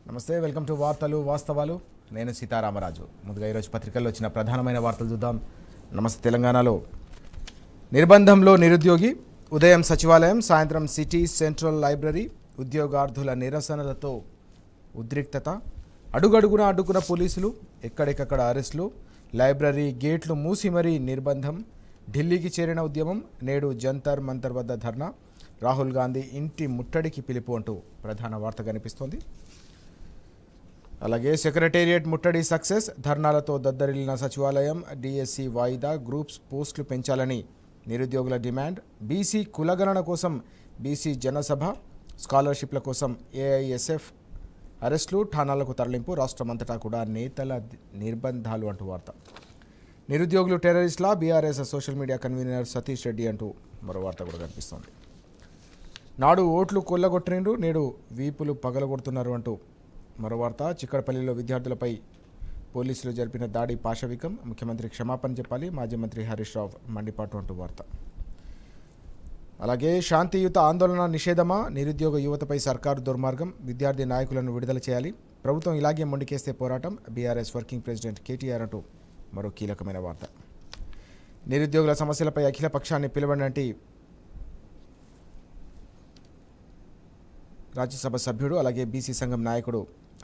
నమస్తే, welcome to వార్తలు వాస్తవాలు. నేను సీతారామరాజు. ముందుగా ఈరోజు పత్రికల్లో వచ్చిన ప్రధానమైన వార్తలు చూద్దాం. నమస్తే. తెలంగాణలో నిర్బంధంలో నిరుద్యోగి, ఉదయం సచివాలయం, సాయంత్రం సిటీ సెంట్రల్ లైబ్రరీ, ఉద్యోగార్థుల నిరసనలతో ఉద్రిక్తత, అడుగడుగున అడ్డుకున్న పోలీసులు, ఎక్కడికక్కడ అరెస్టులు, లైబ్రరీ గేట్లు మూసి మరీ నిర్బంధం, ఢిల్లీకి చేరిన ఉద్యమం, నేడు జంతర్ మంతర్ వద్ద ధర్నా, రాహుల్ గాంధీ ఇంటి ముట్టడికి పిలుపు అంటూ ప్రధాన వార్త కనిపిస్తోంది. అలాగే సెక్రటేరియట్ ముట్టడి సక్సెస్, ధర్నాలతో దద్దరిల్లిన సచివాలయం, డిఎస్సి వాయిదా, గ్రూప్స్ పోస్టులు పెంచాలని నిరుద్యోగుల డిమాండ్, బీసీ కులగణన కోసం బీసీ జనసభ, స్కాలర్షిప్ల కోసం ఏఐఎస్ఎఫ్ అరెస్టులు, ఠాణాలకు తరలింపు, రాష్ట్రమంతటా కూడా నేతల నిర్బంధాలు అంటూ వార్త. నిరుద్యోగులు టెర్రరిస్టులా, BRS social media convener Satish Reddy అంటూ మరో వార్త కూడా కనిపిస్తోంది. నాడు ఓట్లు కొల్లగొట్టిండ్రు, నేడు వీపులు పగలగొడుతున్నారు అంటూ మరో వార్త. చిక్కడపల్లిలో విద్యార్థులపై పోలీసులు జరిపిన దాడి పాశవికం, ముఖ్యమంత్రి క్షమాపణ చెప్పాలి, మాజీ మంత్రి హరీష్ రావు మండిపాటు అంటూ వార్త. అలాగే శాంతియుత ఆందోళన నిషేధమా, నిరుద్యోగ యువతపై సర్కారు దుర్మార్గం, విద్యార్థి నాయకులను విడుదల చేయాలి, ప్రభుత్వం ఇలాగే మొండికేస్తే పోరాటం, బీఆర్ఎస్ వర్కింగ్ ప్రెసిడెంట్ కేటీఆర్ అంటూ మరో కీలకమైన వార్త. నిరుద్యోగుల సమస్యలపై అఖిల పక్షాన్ని పిలవనంటి రాజ్యసభ సభ్యుడు, అలాగే బీసీ సంఘం నాయకుడు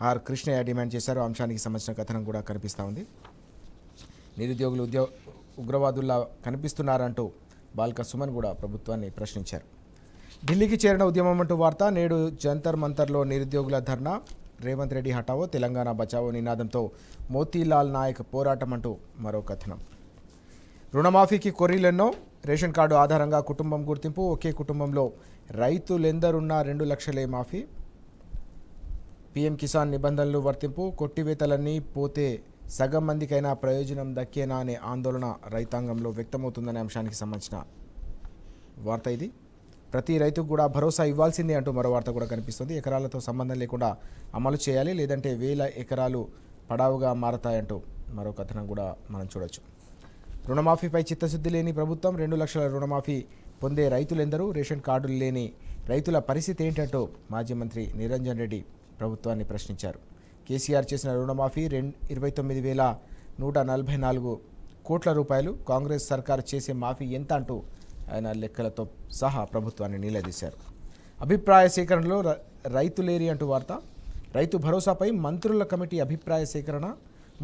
ఆర్ కృష్ణయ్య డిమాండ్ చేశారు. అంశానికి సంబంధించిన కథనం కూడా కనిపిస్తూ ఉంది. నిరుద్యోగులు ఉగ్రవాదుల్లా కనిపిస్తున్నారంటూ బాల్క సుమన్ కూడా ప్రభుత్వాన్ని ప్రశ్నించారు. ఢిల్లీకి చేరిన ఉద్యమం అంటూ వార్త. నేడు జంతర్ మంతర్లో నిరుద్యోగుల ధర్నా, రేవంత్ రెడ్డి హఠావో, తెలంగాణ బచావో నినాదంతో మోతీలాల్ నాయక్ పోరాటం అంటూ మరో కథనం. రుణమాఫీకి కొర్రీలెన్నో, రేషన్ కార్డు ఆధారంగా కుటుంబం గుర్తింపు, ఒకే కుటుంబంలో రైతులెందరున్నా 2 లక్షలే మాఫీ, పీఎం కిసాన్ నిబంధనలు వర్తింపు, కొట్టివేతలన్నీ పోతే సగం మందికైనా ప్రయోజనం దక్కేనా అనే ఆందోళన రైతాంగంలో వ్యక్తమవుతుందనే అంశానికి సంబంధించిన వార్త ఇది. ప్రతి రైతుకు కూడా భరోసా ఇవ్వాల్సిందే అంటూ మరో వార్త కూడా కనిపిస్తుంది. ఎకరాలతో సంబంధం లేకుండా అమలు చేయాలి, లేదంటే 1000 ఎకరాలు పడావుగా మారతాయంటూ మరో కథనం కూడా మనం చూడొచ్చు. రుణమాఫీపై చిత్తశుద్ధి లేని ప్రభుత్వం, 2 లక్షల రుణమాఫీ పొందే రైతులెందరూ, రేషన్ కార్డులు లేని రైతుల పరిస్థితి ఏంటంటూ మాజీ మంత్రి నిరంజన్ రెడ్డి ప్రభుత్వాన్ని ప్రశ్నించారు. కేసీఆర్ చేసిన రుణమాఫీ 29,144 కోట్ల రూపాయలు, కాంగ్రెస్ సర్కారు చేసే మాఫీ ఎంత అంటూ ఆయన లెక్కలతో సహా ప్రభుత్వాన్ని నిలదీశారు. అభిప్రాయ సేకరణలో రైతులేరి అంటూ వార్త. రైతు భరోసాపై మంత్రుల కమిటీ అభిప్రాయ సేకరణ,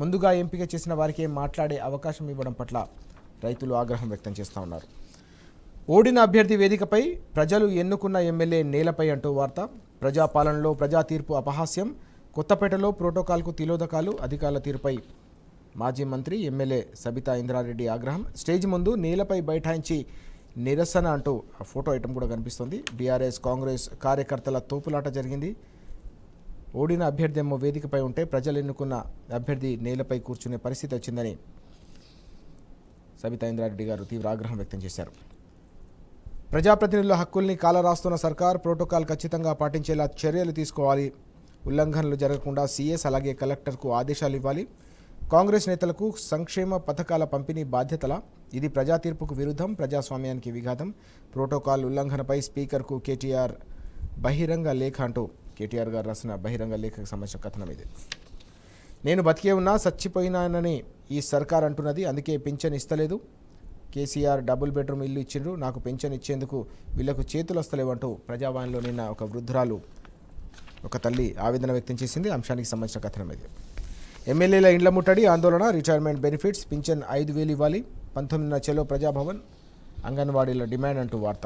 ముందుగా ఎంపిక చేసిన వారికే మాట్లాడే అవకాశం ఇవ్వడం పట్ల రైతులు ఆగ్రహం వ్యక్తం చేస్తూ ఉన్నారు. ఓడిన అభ్యర్థి వేదికపై, ప్రజలు ఎన్నుకున్న ఎమ్మెల్యే నేలపై అంటూ వార్త. ప్రజాపాలనలో ప్రజా తీర్పు అపహాస్యం, కొత్తపేటలో ప్రోటోకాల్కు తిలోదకాలు, అధికారుల తీరుపై మాజీ మంత్రి ఎమ్మెల్యే సబితా ఇంద్రారెడ్డి ఆగ్రహం. స్టేజ్ ముందు నేలపై బైఠాయించి నిరసన అంటూ ఆ ఫోటో ఐటమ్ కూడా కనిపిస్తుంది. బీఆర్ఎస్ కాంగ్రెస్ కార్యకర్తల తోపులాట జరిగింది. ఓడిన అభ్యర్థి ఏమో వేదికపై ఉంటే, ప్రజలు ఎన్నుకున్న అభ్యర్థి నేలపై కూర్చునే పరిస్థితి వచ్చిందని సబితా ఇంద్రారెడ్డి గారు తీవ్ర ఆగ్రహం వ్యక్తం చేశారు. ప్రజాప్రతినిధుల హక్కుల్ని కాలరాస్తున్న సర్కార్, ప్రోటోకాల్ ఖచ్చితంగా పాటించేలా చర్యలు తీసుకోవాలి, ఉల్లంఘనలు జరగకుండా సీఎస్ అలాగే కలెక్టర్కు ఆదేశాలు ఇవ్వాలి, కాంగ్రెస్ నేతలకు సంక్షేమ పథకాల పంపిణీ బాధ్యతల, ఇది ప్రజా తీర్పుకు విరుద్ధం, ప్రజాస్వామ్యానికి విఘాతం, ప్రోటోకాల్ ఉల్లంఘనపై స్పీకర్కు కేటీఆర్ బహిరంగ లేఖ అంటూ కేటీఆర్ గారు రాసిన బహిరంగ లేఖకు సంబంధించిన కథనం ఇది. నేను బతికే ఉన్నా చచ్చిపోయినానని ఈ సర్కార్ అంటున్నది, అందుకే పింఛన్ ఇస్తలేదు, కేసీఆర్ డబుల్ బెడ్రూమ్ ఇల్లు ఇచ్చిండ్రు, నాకు పెన్షన్ ఇచ్చేందుకు వీళ్లకు చేతులు వస్తలేవంటూ ప్రజావాణిలో నిన్న ఒక వృద్ధురాలు, ఒక తల్లి ఆవేదన వ్యక్తం చేసింది. అంశానికి సంబంధించిన కథనం ఇది. ఎమ్మెల్యేల ఇండ్ల ముట్టడి, ఆందోళన, రిటైర్మెంట్ బెనిఫిట్స్, పింఛన్ 5,000 ఇవ్వాలి, 19న చెలో ప్రజాభవన్, అంగన్వాడీల డిమాండ్ అంటూ వార్త.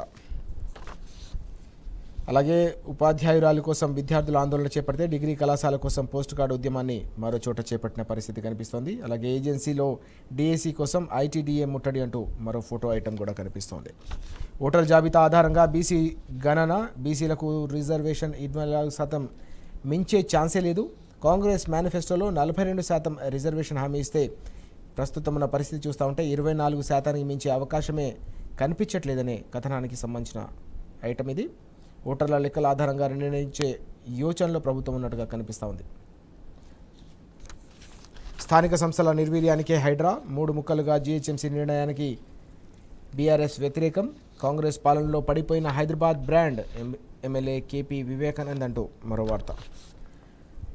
అలాగే ఉపాధ్యాయురాలు కోసం విద్యార్థుల ఆందోళన చేపడితే, డిగ్రీ కళాశాల కోసం పోస్ట్ కార్డు ఉద్యమాన్ని మరో చోట చేపట్టిన పరిస్థితి కనిపిస్తోంది. అలాగే ఏజెన్సీలో డిఎస్సి కోసం ఐటీడీఏ ముట్టడి అంటూ మరో ఫోటో ఐటమ్ కూడా కనిపిస్తోంది. ఓటర్ జాబితా ఆధారంగా బీసీ గణన, బీసీలకు రిజర్వేషన్ 24% మించే ఛాన్సే లేదు, కాంగ్రెస్ మేనిఫెస్టోలో 42% రిజర్వేషన్ హామీ ఇస్తే, ప్రస్తుతం ఉన్న పరిస్థితి చూస్తూ ఉంటే 24% మించే అవకాశమే కనిపించట్లేదనే కథనానికి సంబంధించిన ఐటమ్ ఇది. ఓటర్ల లెక్కల ఆధారంగా నిర్ణయించే యోచనలో ప్రభుత్వం ఉన్నట్టుగా కనిపిస్తూ ఉంది. స్థానిక సంస్థల నిర్వీర్యానికే హైడ్రా, 3 ముక్కలుగా జీహెచ్ఎంసీ నిర్ణయానికి బీఆర్ఎస్ వ్యతిరేకం, కాంగ్రెస్ పాలనలో పడిపోయిన Hyderabad brand, MLA KP Vivekanand అంటూ మరో వార్త.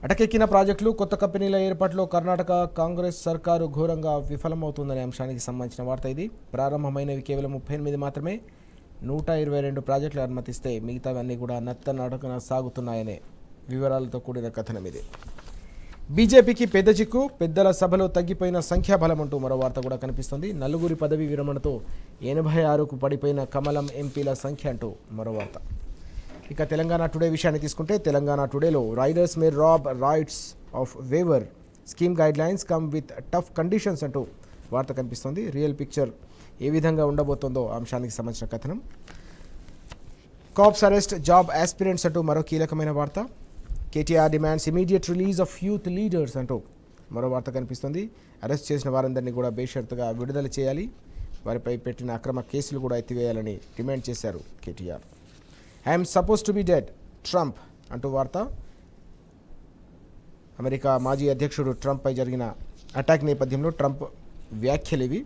అటకెక్కిన ప్రాజెక్టులు కొత్త కంపెనీల ఏర్పాటులో కర్ణాటక కాంగ్రెస్ సర్కారు ఘోరంగా విఫలమవుతుందనే అంశానికి సంబంధించిన వార్త ఇది. ప్రారంభమైనవి కేవలం 38 మాత్రమే. 122 ప్రాజెక్టులు అనుమతిస్తే మిగతావన్నీ కూడా నత్తనడకన సాగుతున్నాయనే వివరాలతో కూడిన కథనం ఇది. బీజేపీకి పెద్ద చిక్కు, పెద్దల సభలో తగ్గిపోయిన సంఖ్యాబలం అంటూ మరో వార్త కూడా కనిపిస్తుంది. నలుగురి పదవి విరమణతో 86కు పడిపోయిన కమలం ఎంపీల సంఖ్య అంటూ మరో వార్త. ఇక తెలంగాణ టుడే విషయాన్ని తీసుకుంటే తెలంగాణ టుడేలో riders may rob rights of waiver scheme guidelines come with tough conditions అంటూ వార్త కనిపిస్తుంది. రియల్ పిక్చర్ ఏ విధంగా ఉండబోతుందో అంశానికి సంబంధించిన కథనం. కాప్స్ అరెస్ట్ జాబ్ ఆస్పిరెంట్స్ అంటూ మరో కీలకమైన వార్త. KTR demands immediate release of youth leaders అంటూ మరో వార్త కనిపిస్తుంది. అరెస్ట్ చేసిన వారందరినీ కూడా బేషరతుగా విడుదల చేయాలి, వారిపై పెట్టిన అక్రమ కేసులు కూడా ఎత్తివేయాలని డిమాండ్ చేశారు KTR. I'm suppose to be dead Trump అంటూ వార్త. అమెరికా మాజీ అధ్యక్షుడు ట్రంప్పై జరిగిన అటాక్ నేపథ్యంలో ట్రంప్ వ్యాఖ్యలు ఇవి.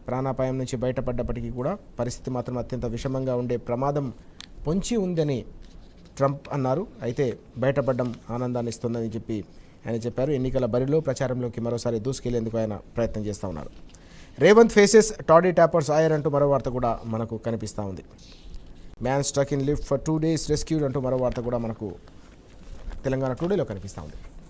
ప్రాణాపాయం నుంచి బయటపడ్డప్పటికీ కూడా పరిస్థితి మాత్రం అత్యంత విషమంగా ఉండే ప్రమాదం పొంచి ఉందని ట్రంప్ అన్నారు. అయితే బయటపడడం ఆనందాన్ని ఇస్తుందని చెప్పి ఆయన చెప్పారు. ఎన్నికల బరిలో ప్రచారంలోకి మరోసారి దూసుకెళ్లేందుకు ఆయన ప్రయత్నం చేస్తూ ఉన్నారు. రేవంత్ ఫేసెస్ టాడీ ట్యాపర్స్ ఆయర్ అంటూ మరో వార్త కూడా మనకు కనిపిస్తూ ఉంది. Man stuck in lift for 2 days rescued అంటూ మరో వార్త కూడా మనకు తెలంగాణ టుడేలో కనిపిస్తూ ఉంది.